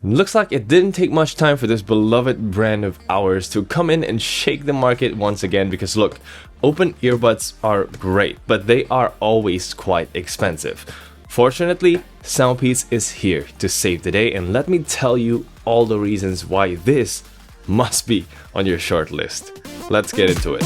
Looks like it didn't take much time for this beloved brand of ours to come in and shake the market once again, because look, open earbuds are great, but they are always quite expensive. Fortunately, Soundpeats is here to save the day, and let me tell you all the reasons why this must be on your short list. Let's get into it.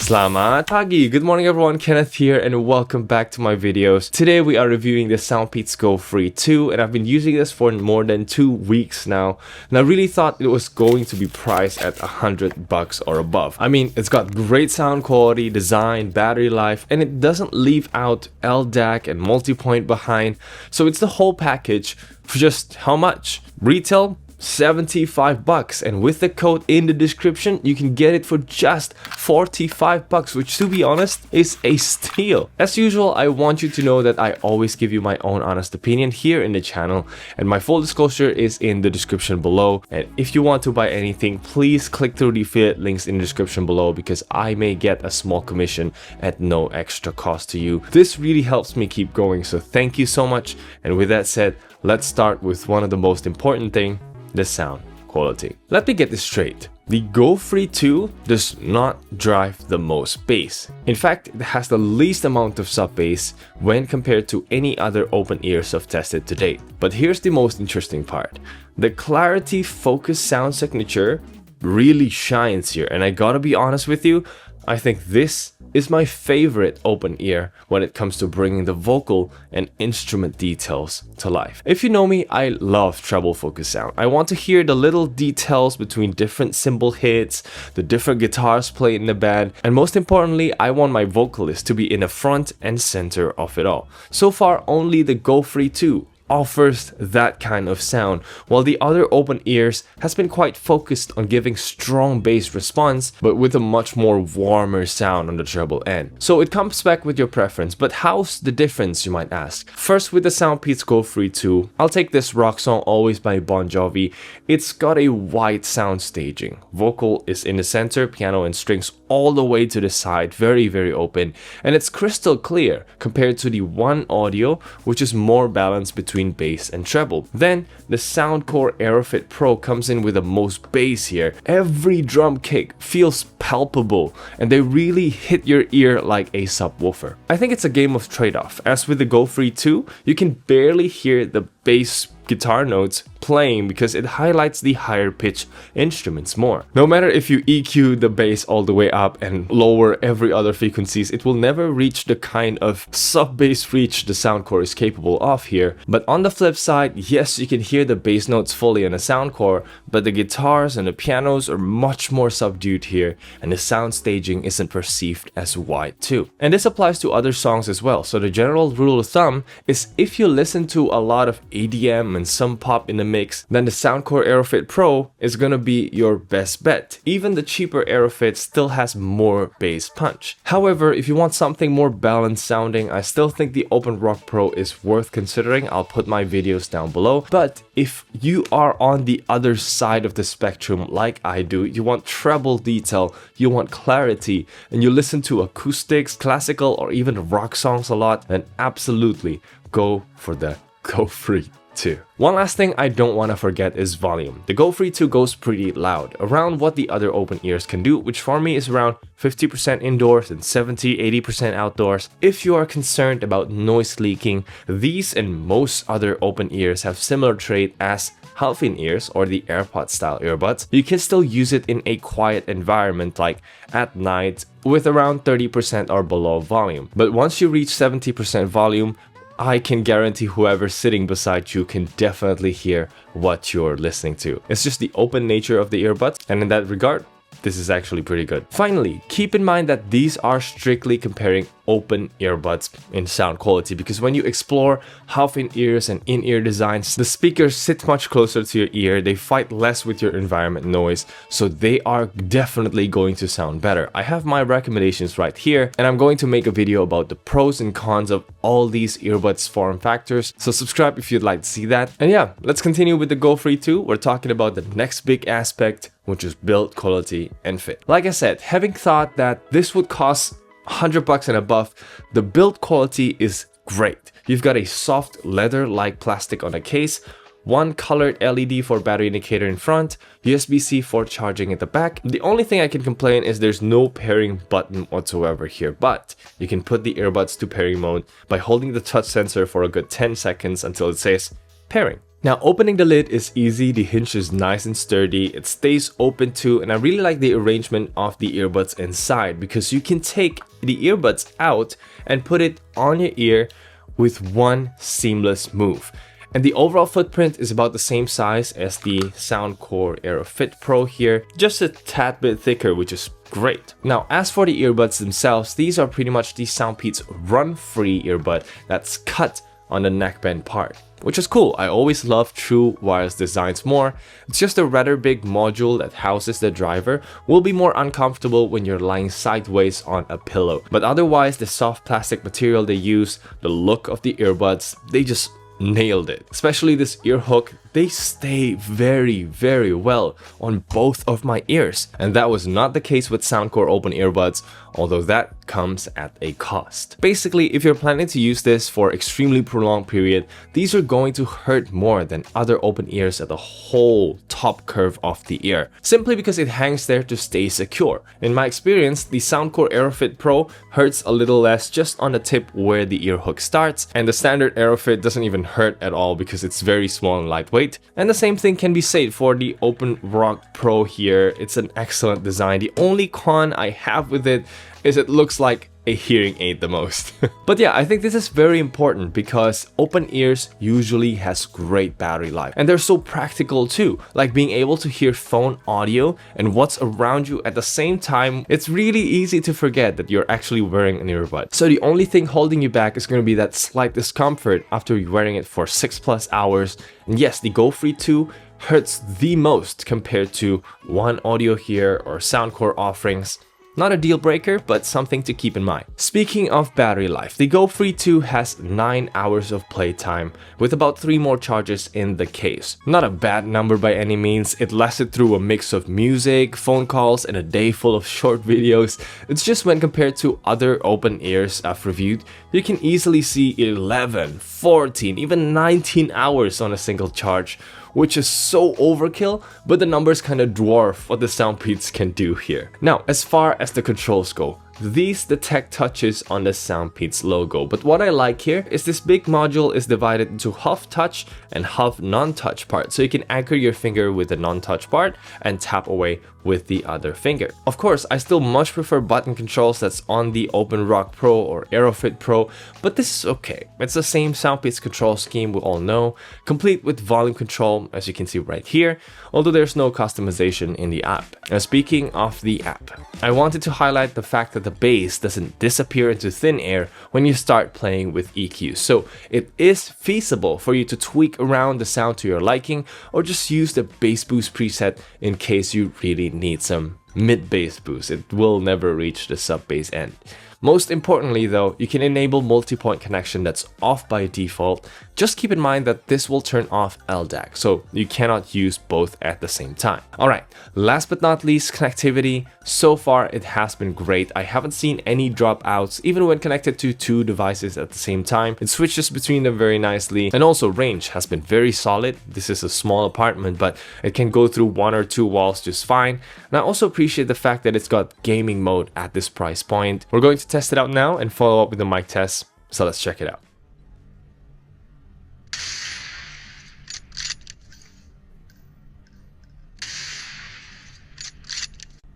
Selamat pagi, good morning everyone, Kenneth here and welcome back to my videos. Today we are reviewing the Soundpeats GoFree 2 and I've been using this for more than 2 weeks now, and I really thought it was going to be priced at $100 or above. I mean, it's got great sound quality, design, battery life, and it doesn't leave out LDAC and multi-point behind, so it's the whole package for just how much? Retail? $75, and with the code in the description you can get it for just $45, which to be honest is a steal. As usual, I want you to know that I always give you my own honest opinion here in the channel, and my full disclosure is in the description below. And if you want to buy anything, please click through the affiliate links in the description below, because I may get a small commission at no extra cost to you. This really helps me keep going, so thank you so much. And with that said, let's start with one of the most important things: the sound quality. Let me get this straight. The GoFree 2 does not drive the most bass. In fact, it has the least amount of sub bass when compared to any other open ears I've tested to date. But here's the most interesting part. The clarity focus sound signature really shines here, and I gotta be honest with you, I think this is my favorite open ear when it comes to bringing the vocal and instrument details to life. If you know me, I love treble focus sound. I want to hear the little details between different cymbal hits, the different guitars played in the band, and most importantly, I want my vocalist to be in the front and center of it all. So far, only the GoFree 2 offers that kind of sound, while the other open ears has been quite focused on giving strong bass response, but with a much more warmer sound on the treble end. So it comes back with your preference, but how's the difference, you might ask? First, with the Soundpeats GoFree 2, I'll take this rock song Always by Bon Jovi. It's got a wide sound staging. Vocal is in the center, piano and strings all the way to the side, very open, and it's crystal clear compared to the One Audio, which is more balanced between bass and treble. Then the Soundcore Aerofit Pro comes in with the most bass here. Every drum kick feels palpable and they really hit your ear like a subwoofer. I think it's a game of trade-off. As with the GoFree 2, you can barely hear the bass guitar notes playing because it highlights the higher pitch instruments more. No matter if you EQ the bass all the way up and lower every other frequencies, it will never reach the kind of sub bass reach the Soundcore is capable of here. But on the flip side, yes, you can hear the bass notes fully on the Soundcore, but the guitars and the pianos are much more subdued here, and the sound staging isn't perceived as wide too. And this applies to other songs as well. So the general rule of thumb is if you listen to a lot of EDM and some pop in the mix, then the Soundcore Aerofit Pro is gonna be your best bet. Even the cheaper Aerofit still has more bass punch. However, if you want something more balanced sounding, I still think the Open Rock Pro is worth considering. I'll put my videos down below. But if you are on the other side of the spectrum like I do, you want treble detail, you want clarity, and you listen to acoustics, classical, or even rock songs a lot, then absolutely go for the GoFree 2. One last thing I don't want to forget is volume. The GoFree 2 goes pretty loud, around what the other open ears can do, which for me is around 50% indoors and 70-80% outdoors. If you are concerned about noise leaking, these and most other open ears have similar trait as half-in-ears or the AirPods style earbuds. You can still use it in a quiet environment like at night with around 30% or below volume. But once you reach 70% volume, I can guarantee whoever's sitting beside you can definitely hear what you're listening to. It's just the open nature of the earbuds, and in that regard, this is actually pretty good. Finally, keep in mind that these are strictly comparing open earbuds in sound quality, because when you explore half-in-ears and in-ear designs, the speakers sit much closer to your ear, they fight less with your environment noise, so they are definitely going to sound better. I have my recommendations right here, and I'm going to make a video about the pros and cons of all these earbuds form factors, so subscribe if you'd like to see that. And yeah, let's continue with the GoFree 2. We're talking about the next big aspect, which is build quality and fit. Like I said, having thought that this would cost $100 and above, the build quality is great. You've got a soft leather-like plastic on the case, one colored LED for battery indicator in front, USB-C for charging at the back. The only thing I can complain is there's no pairing button whatsoever here, but you can put the earbuds to pairing mode by holding the touch sensor for a good 10 seconds until it says pairing. Now, opening the lid is easy, the hinge is nice and sturdy, it stays open too, and I really like the arrangement of the earbuds inside because you can take the earbuds out and put it on your ear with one seamless move. And the overall footprint is about the same size as the Soundcore AeroFit Pro here, just a tad bit thicker, which is great. Now, as for the earbuds themselves, these are pretty much the Soundpeats run-free earbud that's cut on the neckband part, which is cool. I always love true wireless designs more. It's just a rather big module that houses the driver will be more uncomfortable when you're lying sideways on a pillow. But otherwise, the soft plastic material they use, the look of the earbuds, they just nailed it. Especially this ear hook, they stay very well on both of my ears. And that was not the case with Soundcore open earbuds, although that comes at a cost. Basically, if you're planning to use this for extremely prolonged period, these are going to hurt more than other open ears at the whole top curve of the ear, simply because it hangs there to stay secure. In my experience, the Soundcore AeroFit Pro hurts a little less just on the tip where the ear hook starts, and the standard AeroFit doesn't even hurt at all because it's very small and lightweight. And the same thing can be said for the Open Rock Pro here. It's an excellent design. The only con I have with it is it looks like a hearing aid the most. But yeah, I think this is very important because open ears usually has great battery life, and they're so practical too, like being able to hear phone audio and what's around you at the same time. It's really easy to forget that you're actually wearing an earbud. So the only thing holding you back is going to be that slight discomfort after you're wearing it for 6+ hours. And yes, the GoFree 2 hurts the most compared to One Audio here or Soundcore offerings. Not a deal breaker, but something to keep in mind. Speaking of battery life, the GoFree 2 has 9 hours of playtime with about 3 more charges in the case. Not a bad number by any means. It lasted through a mix of music, phone calls, and a day full of short videos. It's just when compared to other open ears I've reviewed, you can easily see 11, 14, even 19 hours on a single charge, which is so overkill, but the numbers kind of dwarf what the Soundpeats can do here. Now, as far as the controls go, these detect touches on the Soundpeats logo, but what I like here is this big module is divided into half touch and half non-touch part, so you can anchor your finger with the non-touch part and tap away with the other finger. Of course, I still much prefer button controls that's on the Open Rock Pro or AeroFit Pro, but this is okay. It's the same Soundpeats control scheme we all know, complete with volume control, as you can see right here, although there's no customization in the app. Now, speaking of the app, I wanted to highlight the fact that the bass doesn't disappear into thin air when you start playing with EQ. So it is feasible for you to tweak around the sound to your liking, or just use the bass boost preset in case you really need some mid bass boost. It will never reach the sub bass end. Most importantly though, you can enable multi-point connection that's off by default. Just keep in mind that this will turn off LDAC, so you cannot use both at the same time. Alright, last but not least, connectivity. So far it has been great. I haven't seen any dropouts, even when connected to 2 devices at the same time. It switches between them very nicely, and also range has been very solid. This is a small apartment, but it can go through 1 or 2 walls just fine. And I also appreciate the fact that it's got gaming mode at this price point. We're going to test it out now and follow up with the mic test, so let's check it out.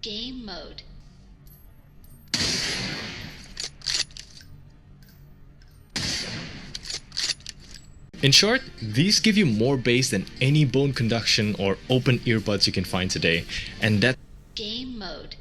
Game mode. In short, these give you more bass than any bone conduction or open earbuds you can find today, and that Game mode.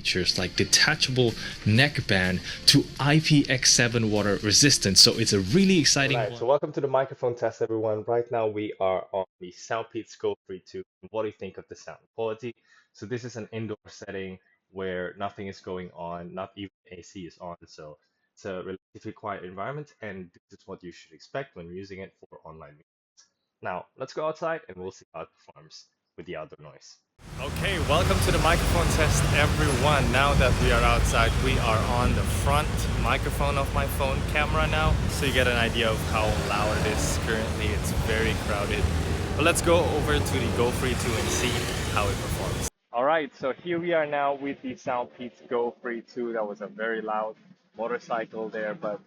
features like detachable neckband to IPX7 water resistance, so it's a really exciting one. So welcome to the microphone test, everyone. Right now we are on the Soundpeats GoFree 2. What do you think of the sound quality? So this is an indoor setting where nothing is going on, not even AC is on, so it's a relatively quiet environment, and this is what you should expect when using it for online meetings. Now let's go outside and we'll see how it performs with the outdoor noise. Okay, welcome to the microphone test, everyone. Now that we are outside, we are on the front microphone of my phone camera now, so you get an idea of how loud it is. Currently, it's very crowded. But let's go over to the GoFree 2 and see how it performs. Alright, so here we are now with the Soundpeats GoFree 2. That was a very loud motorcycle there, but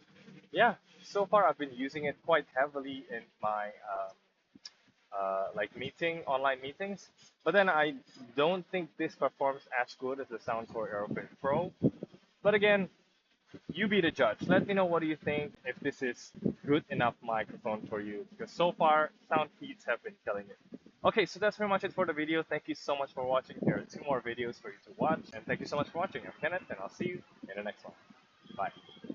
yeah, so far I've been using it quite heavily in my like online meetings. But then I don't think this performs as good as the Soundcore Aeroprint Pro. But again, you be the judge. Let me know what do you think, if this is good enough microphone for you. Because so far, Soundpeats have been killing it. Okay, so that's pretty much it for the video. Thank you so much for watching. Here are 2 more videos for you to watch. And thank you so much for watching. I'm Kenneth, and I'll see you in the next one. Bye.